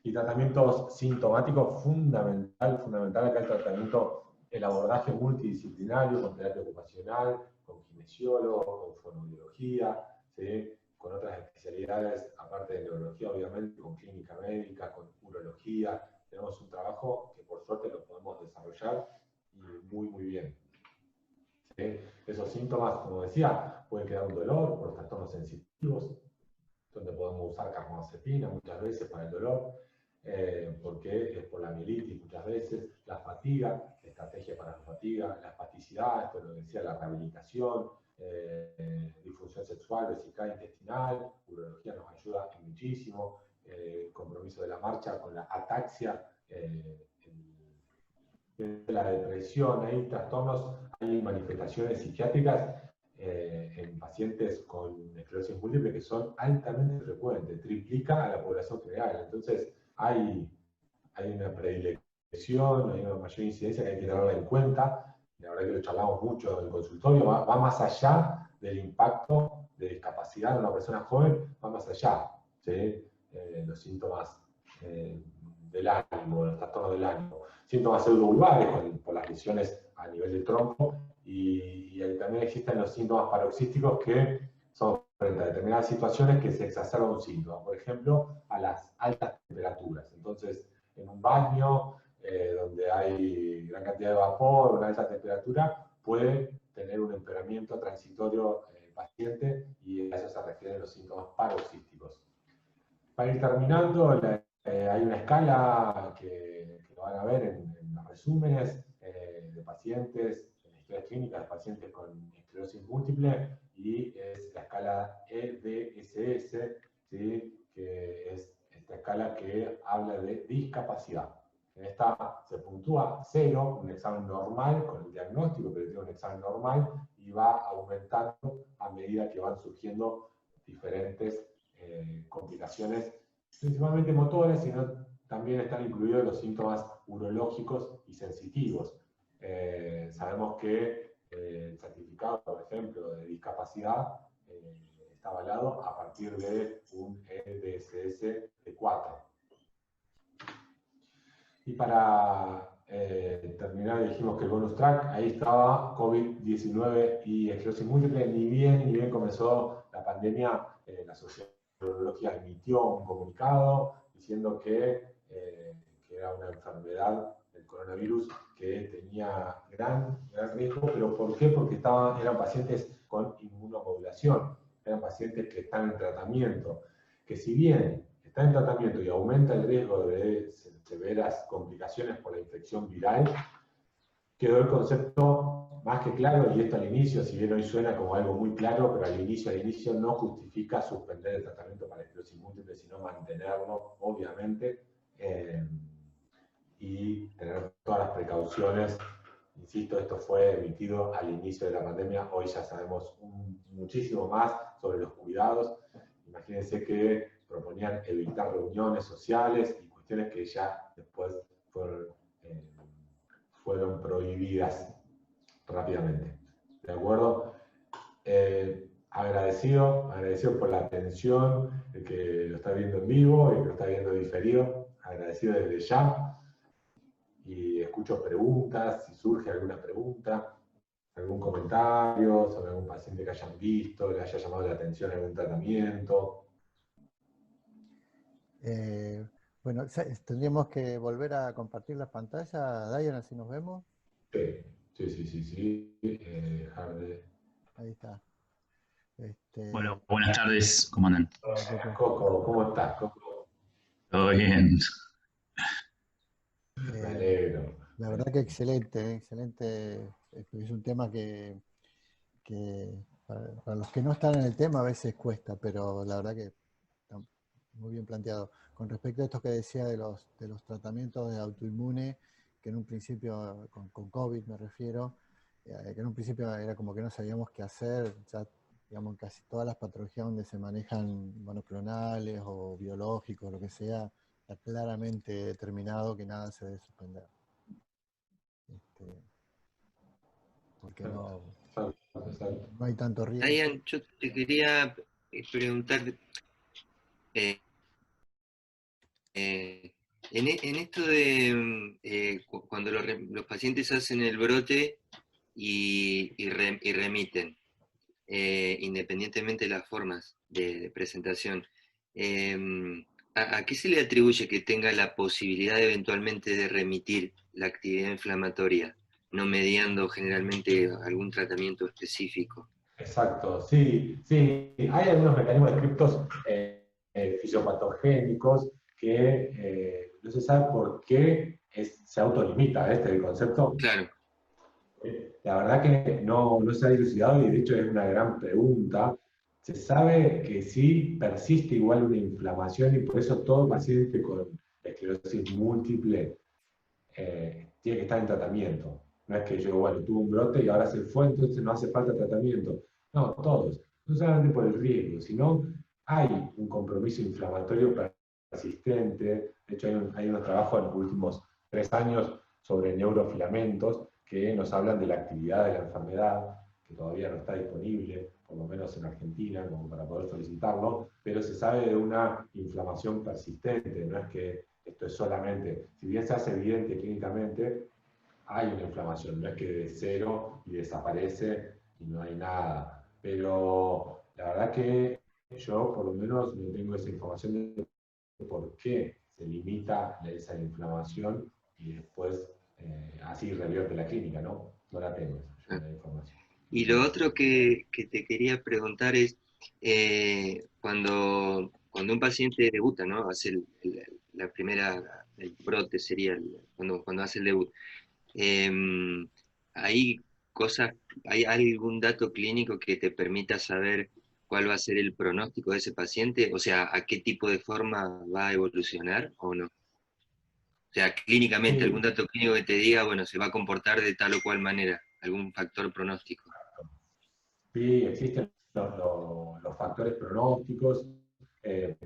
Y tratamientos sintomáticos, fundamental acá el tratamiento, el abordaje multidisciplinario con terapia ocupacional, con kinesiólogo, con fonoaudiología, ¿sí?, con otras especialidades, aparte de neurología, obviamente, con clínica médica, con urología. Tenemos un trabajo que por suerte lo podemos desarrollar y muy bien. ¿Sí? Esos síntomas, como decía, pueden quedar un dolor por trastornos sensitivos, donde podemos usar carbamazepina muchas veces para el dolor, porque es por la mielitis muchas veces, la fatiga, estrategia para la fatiga, la espasticidad, esto lo decía, la rehabilitación, disfunción sexual, vesical, intestinal, urología nos ayuda muchísimo, compromiso de la marcha con la ataxia, la depresión, hay trastornos, hay manifestaciones psiquiátricas en pacientes con esclerosis múltiple que son altamente frecuentes, triplica a la población general. Entonces hay una predilección, hay una mayor incidencia que hay que tenerla en cuenta. La verdad que lo charlamos mucho en el consultorio, va más allá del impacto de discapacidad en una persona joven, va más allá, ¿sí? Los síntomas del ánimo, los trastornos del ánimo. Síntomas pseudovulvares por las lesiones a nivel del tronco, y también existen los síntomas paroxísticos que son frente a determinadas situaciones que se exacerba un síntoma, por ejemplo, a las altas temperaturas. Entonces, en un baño donde hay gran cantidad de vapor, una alta temperatura, puede tener un empeoramiento transitorio en el paciente, y a eso se refieren los síntomas paroxísticos. Para ir terminando, hay una escala que lo van a ver en los resúmenes de pacientes, en las historias clínicas de pacientes con esclerosis múltiple, y es la escala EDSS, ¿sí?, que es esta escala que habla de discapacidad. En esta se puntúa 0, un examen normal con el diagnóstico, pero tiene un examen normal, y va aumentando a medida que van surgiendo diferentes complicaciones, principalmente motoras, sino también están incluidos los síntomas urológicos y sensitivos. Sabemos que el certificado, por ejemplo, de discapacidad está avalado a partir de un EDSS de 4. Y para terminar, dijimos que el bonus track, ahí estaba COVID-19 y esclerosis múltiple. Ni bien comenzó la pandemia, la Sociedad de Neurología emitió un comunicado diciendo que era una enfermedad del coronavirus que tenía gran riesgo. ¿Pero por qué? Porque eran pacientes con inmunomodulación, eran pacientes que están en tratamiento, que si bien está en tratamiento y aumenta el riesgo de severas complicaciones por la infección viral, quedó el concepto más que claro, y esto al inicio, si bien hoy suena como algo muy claro, pero al inicio no justifica suspender el tratamiento para esclerosis múltiple, sino mantenerlo, obviamente, y tener todas las precauciones. Insisto, esto fue emitido al inicio de la pandemia, hoy ya sabemos muchísimo más sobre los cuidados. Imagínense que proponían evitar reuniones sociales y cuestiones que ya después fueron prohibidas rápidamente. ¿De acuerdo? Agradecido por la atención, el que lo está viendo en vivo, el que lo está viendo diferido, agradecido desde ya. Y escucho preguntas, si surge alguna pregunta, algún comentario sobre algún paciente que hayan visto, le haya llamado la atención algún tratamiento. Bueno, tendríamos que volver a compartir las pantallas, Diana, si nos vemos. Sí. Ahí está. Bueno, buenas tardes, ¿cómo andan? Coco, ¿cómo estás, Coco? Todo bien. Me alegro. La verdad que excelente. Es un tema que para los que no están en el tema a veces cuesta, pero la verdad que está muy bien planteado. Con respecto a esto que decía de los tratamientos de autoinmune, que en un principio, con COVID me refiero, que en un principio era como que no sabíamos qué hacer, ya digamos en casi todas las patologías donde se manejan monoclonales o biológicos, lo que sea, está claramente determinado que nada se debe suspender. Porque no... no hay tanto riesgo. Diane, yo te quería preguntar, en esto de cuando los pacientes hacen el brote y remiten, independientemente de las formas de presentación, ¿a qué se le atribuye que tenga la posibilidad eventualmente de remitir la actividad inflamatoria, no mediando generalmente algún tratamiento específico? Exacto, sí, sí. Hay algunos mecanismos descriptos fisiopatogénicos que no se sabe por qué se autolimita el concepto. Claro. La verdad que no se ha dilucidado y de hecho es una gran pregunta. Se sabe que sí persiste igual una inflamación y por eso todo paciente con esclerosis múltiple tiene que estar en tratamiento. No es que yo, bueno, tuve un brote y ahora se fue, entonces no hace falta tratamiento. No, todos. No solamente por el riesgo, sino hay un compromiso inflamatorio persistente. De hecho, hay unos trabajos en los últimos 3 años sobre neurofilamentos que nos hablan de la actividad de la enfermedad, que todavía no está disponible, por lo menos en Argentina, como para poder solicitarlo, pero se sabe de una inflamación persistente, no es que esto es solamente, si bien se hace evidente clínicamente, hay una inflamación, no es que de cero y desaparece y no hay nada. Pero la verdad que yo por lo menos no tengo esa información de por qué se limita esa inflamación y después así revierte la clínica, ¿no? No la tengo esa información. Y lo otro que te quería preguntar es, cuando un paciente debuta, ¿no? Hace la primera, el brote sería cuando hace el debut. ¿Hay hay algún dato clínico que te permita saber cuál va a ser el pronóstico de ese paciente? O sea, ¿a qué tipo de forma va a evolucionar o no? O sea, clínicamente, Sí. algún dato clínico que te diga, bueno, se va a comportar de tal o cual manera, algún factor pronóstico. Sí, existen los factores pronósticos.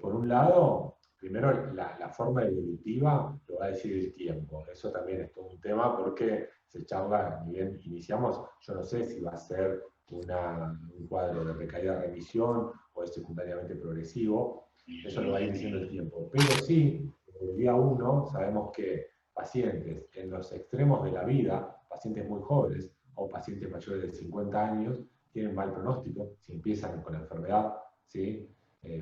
Por un lado, primero la forma evolutiva lo va a decir el tiempo. Eso también es todo un tema porque se charla, ni bien iniciamos, yo no sé si va a ser un cuadro de recaída remisión o es secundariamente progresivo. Eso lo va a ir diciendo el tiempo. Pero sí, desde el día 1 sabemos que pacientes en los extremos de la vida, pacientes muy jóvenes o pacientes mayores de 50 años, tienen mal pronóstico si empiezan con la enfermedad, ¿sí?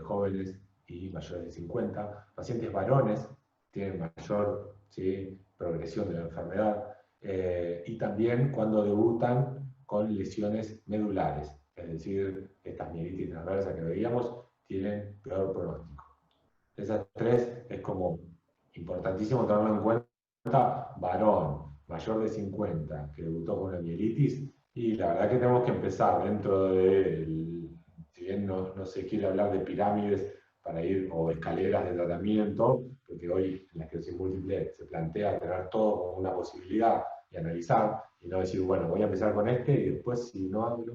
Jóvenes y mayores de 50. Pacientes varones tienen mayor, ¿sí?, progresión de la enfermedad. Y también cuando debutan con lesiones medulares, es decir, estas mielitis transversas que veíamos tienen peor pronóstico. Esas tres es como importantísimo tenerlo en cuenta. Varón mayor de 50 que debutó con la mielitis, y la verdad que tenemos que empezar dentro de, si bien no se quiere hablar de pirámides para ir, o escaleras de tratamiento, porque hoy en la esclerosis múltiple se plantea tener todo como una posibilidad y analizar, y no decir, bueno, voy a empezar con este y después si no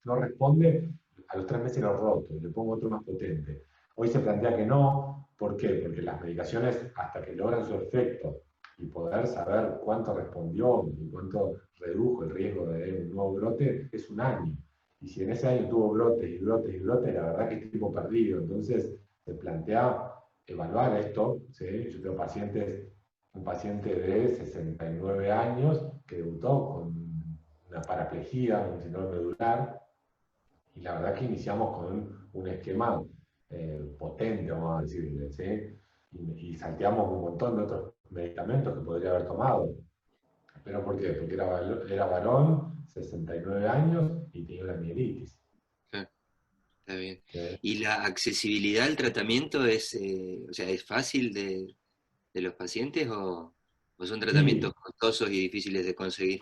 responde, a los 3 meses lo roto y le pongo otro más potente. Hoy se plantea que no. ¿Por qué? Porque las medicaciones, hasta que logran su efecto y poder saber cuánto respondió y cuánto redujo el riesgo de un nuevo brote, es un año. Y si en ese año tuvo brotes y brotes y brotes, la verdad que es tiempo perdido. Entonces se plantea evaluar esto, ¿sí? Yo tengo un paciente de 69 años que debutó con una paraplegia, un síndrome medular, y la verdad que iniciamos con un esquema potente, vamos a decirle, ¿sí? Y salteamos un montón de otros medicamentos que podría haber tomado. ¿Pero por qué? Porque era varón, 69 años y tenía una mielitis. Claro, está bien. ¿Sí? ¿Y la accesibilidad al tratamiento o sea, es fácil de los pacientes o son tratamientos Sí, costosos y difíciles de conseguir?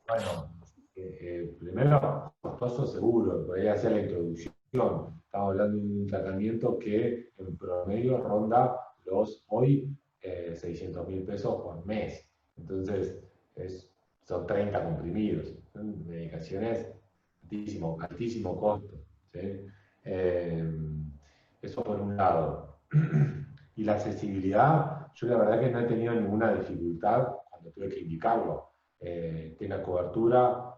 bueno, primero, costoso seguro, podría hacer la introducción. Estamos hablando de un tratamiento que en promedio ronda los hoy 600.000 pesos por mes. Entonces, son 30 comprimidos. Son medicaciones altísimo, altísimo costo. ¿Sí? Eh, Eso por un lado. Y la accesibilidad, yo la verdad que no he tenido ninguna dificultad cuando tuve que indicarlo. tenga cobertura,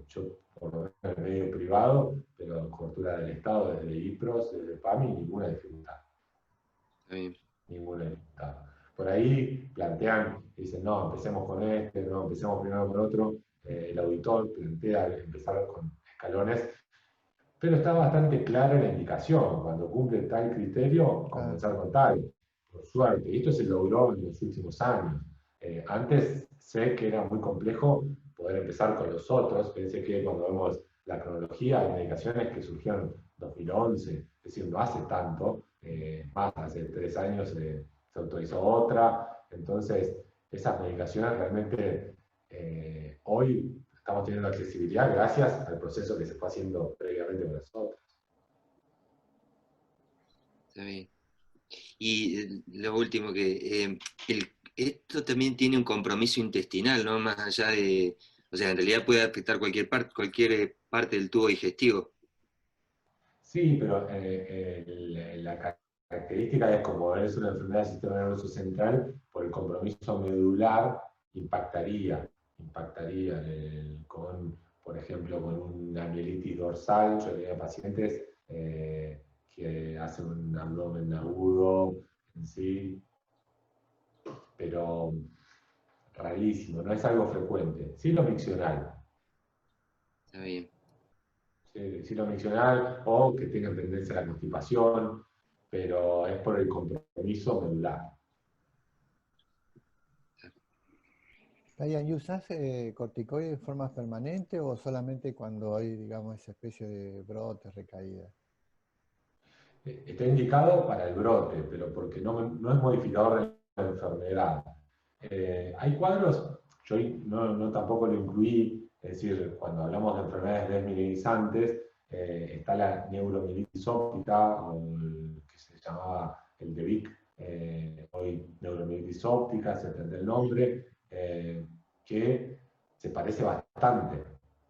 yo por lo menos en el medio privado, pero cobertura del Estado, desde IPROS, desde PAMI, ninguna dificultad. Ninguna dificultad. Por ahí plantean, dicen, no, empecemos con este, no, empecemos primero con otro. El auditor plantea empezar con escalones, pero está bastante clara la indicación. Cuando cumple tal criterio, comenzar con tal, por suerte. Y esto se logró en los últimos años. Antes sé que era muy complejo poder empezar con los otros. Pensé que cuando vemos la cronología, hay medicaciones que surgieron en 2011, es decir, no hace tanto, más hace 3 años se autorizó otra. Entonces, esas medicaciones realmente hoy estamos teniendo accesibilidad gracias al proceso que se fue haciendo previamente con las otras. Está bien. Y lo último, que esto también tiene un compromiso intestinal, ¿no? Más allá de, o sea, en realidad puede afectar cualquier parte del tubo digestivo. Sí, pero la característica es como es una enfermedad del sistema nervioso central, por el compromiso medular impactaría con, por ejemplo, con una mielitis dorsal. Yo tenía pacientes que hacen un abdomen agudo en sí, pero rarísimo, no es algo frecuente. Sí lo miccional. Está bien. Sí lo miccional, o que tengan tendencia a la constipación, pero es por el compromiso medular. Ryan, ¿y usás corticoides de forma permanente o solamente cuando hay, digamos, esa especie de brotes, recaídas? Está indicado para el brote, pero porque no es modificador de la enfermedad. Hay cuadros, yo no tampoco lo incluí, es decir, cuando hablamos de enfermedades desmineralizantes, está la neuromielitis óptica, o que se llamaba el de Vic, hoy neuromielitis óptica, se entiende el nombre, que se parece bastante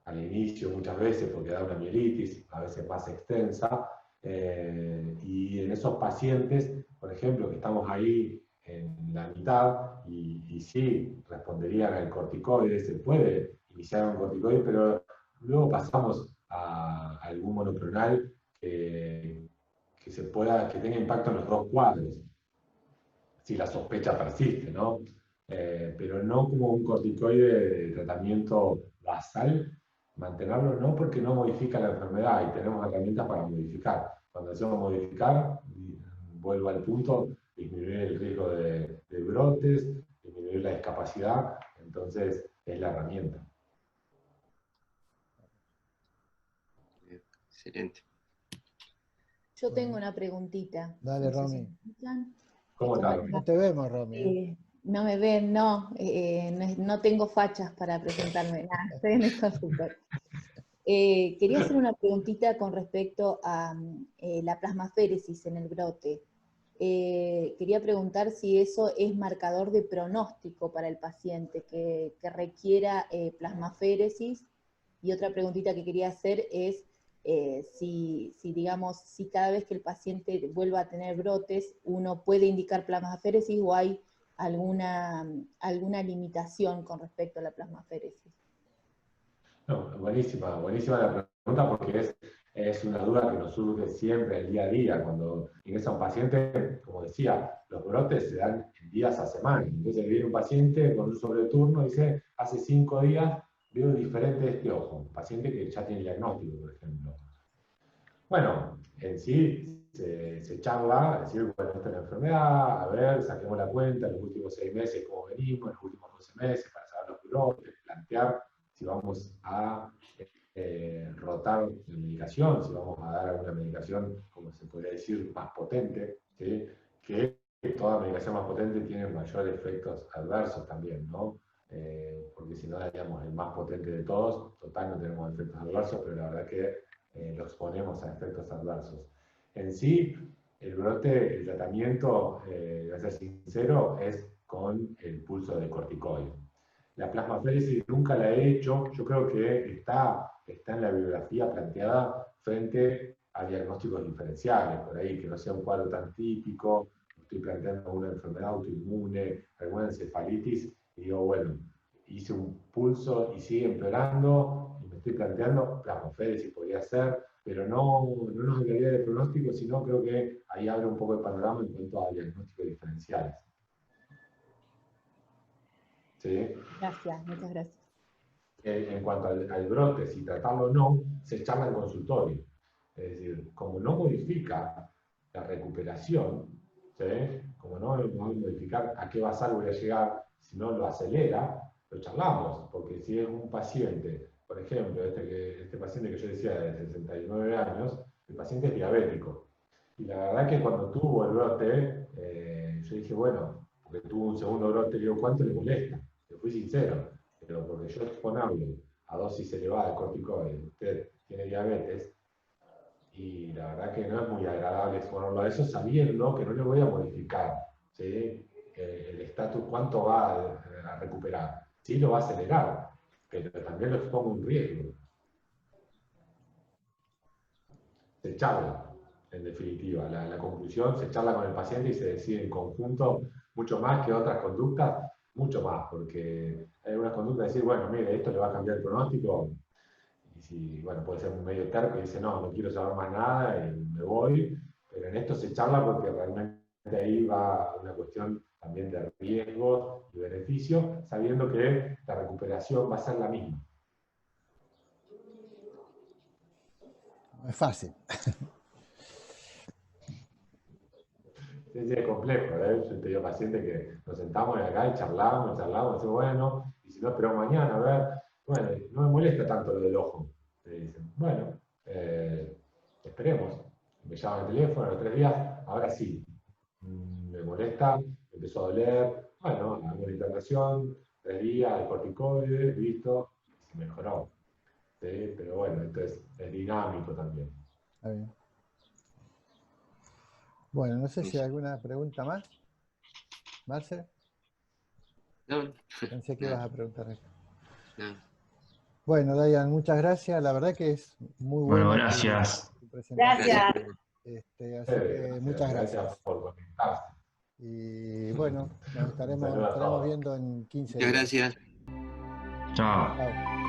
al inicio muchas veces porque da una mielitis, a veces más extensa. Y en esos pacientes, por ejemplo, que estamos ahí en la mitad, y sí, responderían al corticoide, se puede iniciar un corticoide, pero luego pasamos a algún monoclonal que tenga impacto en los dos cuadros, si la sospecha persiste, ¿no? Pero no como un corticoide de tratamiento basal, mantenerlo no, porque no modifica la enfermedad y tenemos herramientas para modificar. Cuando decimos modificar, vuelvo al punto, disminuir el riesgo de brotes, disminuir la discapacidad, entonces es la herramienta. Excelente. Yo tengo una preguntita. Dale, No sé Romy. si me escuchan. ¿Cómo estás? No te vemos, Romy. No me ven, no. No tengo fachas para presentarme. Nada, estoy en el consultorio. Quería hacer una preguntita con respecto a la plasmaféresis en el brote. Quería preguntar si eso es marcador de pronóstico para el paciente que requiera plasmaféresis. Y otra preguntita que quería hacer es si cada vez que el paciente vuelva a tener brotes, uno puede indicar plasmaféresis o hay alguna limitación con respecto a la plasmaféresis. No, buenísima la pregunta, porque es una duda que nos surge siempre el día a día. Cuando ingresa un paciente, como decía, los brotes se dan en días a semana. Entonces viene un paciente con un sobreturno y dice, hace 5 días veo diferente de este ojo. Un paciente que ya tiene diagnóstico, por ejemplo. Bueno, en sí se charla, es decir, bueno, esta es la enfermedad, a ver, saquemos la cuenta, en los últimos 6 meses cómo venimos, en los últimos 12 meses, para saber los brotes, plantear si vamos a rotar la medicación, si vamos a dar alguna medicación, como se podría decir, más potente, ¿sí? Que toda medicación más potente tiene mayores efectos adversos también, ¿no? Porque si no daríamos el más potente de todos, total no tenemos efectos adversos, pero la verdad que lo exponemos a efectos adversos. En sí, el brote, el tratamiento, voy a ser sincero, es con el pulso de corticoide. La plasmaféresis nunca la he hecho, yo creo que está en la bibliografía planteada frente a diagnósticos diferenciales, por ahí, que no sea un cuadro tan típico, estoy planteando una enfermedad autoinmune, alguna encefalitis, y digo, bueno, hice un pulso y sigue empeorando, y me estoy planteando plasmaféresis podría ser, pero no nos hablaría de pronóstico, sino creo que ahí abre un poco el panorama en cuanto a diagnósticos diferenciales. ¿Sí? Gracias, muchas gracias. En cuanto al brote, si tratarlo o no, se charla en consultorio. Es decir, como no modifica la recuperación, ¿sí? Como no modificar a qué basal voy a llegar, si no lo acelera, lo charlamos. Porque si es un paciente, por ejemplo, este paciente que yo decía de 69 años, el paciente es diabético. Y la verdad que cuando tuvo el brote, yo dije, bueno, porque tuvo un segundo brote, digo, ¿cuánto le molesta? Le fui sincero, pero porque yo exponerlo a dosis elevada de corticoides, usted tiene diabetes, y la verdad que no es muy agradable exponerlo a eso sabiendo que no le voy a modificar, ¿sí? El estatus, cuánto va a recuperar. Sí lo va a acelerar, pero también lo expongo a un riesgo. Se charla, en definitiva. La conclusión, se charla con el paciente y se decide en conjunto mucho más que otras conductas, mucho más, porque hay unas conductas de decir, bueno, mire, esto le va a cambiar el pronóstico, y si, bueno, puede ser un medio terco y dice, no quiero saber más nada y me voy, pero en esto se charla porque realmente ahí va una cuestión también de riesgos y beneficios, sabiendo que la recuperación va a ser la misma. No es fácil. Es complejo, ¿eh? Yo te digo pacientes que nos sentamos acá y charlamos, decimos, bueno, y si no esperamos mañana, a ver, bueno, no me molesta tanto lo del ojo. Te dicen, bueno, esperemos. Me llaman al teléfono a los 3 días, ahora sí, me molesta, me empezó a doler, bueno, hago una internación, 3 días de corticoides, listo, y se mejoró. ¿Sí? Pero bueno, entonces es dinámico también. Está bien. Bueno, no sé si hay alguna pregunta más. Marce, No, pensé que no, ibas a preguntar esto. no. Bueno, Dayan, muchas gracias. La verdad que es muy Bueno, buena gracias. tu presentación. Gracias. Así que muchas gracias. Por conectarse. Y bueno, nos Un saludo a estaremos todos. viendo en 15 Muchas días. gracias. Chao. Chao.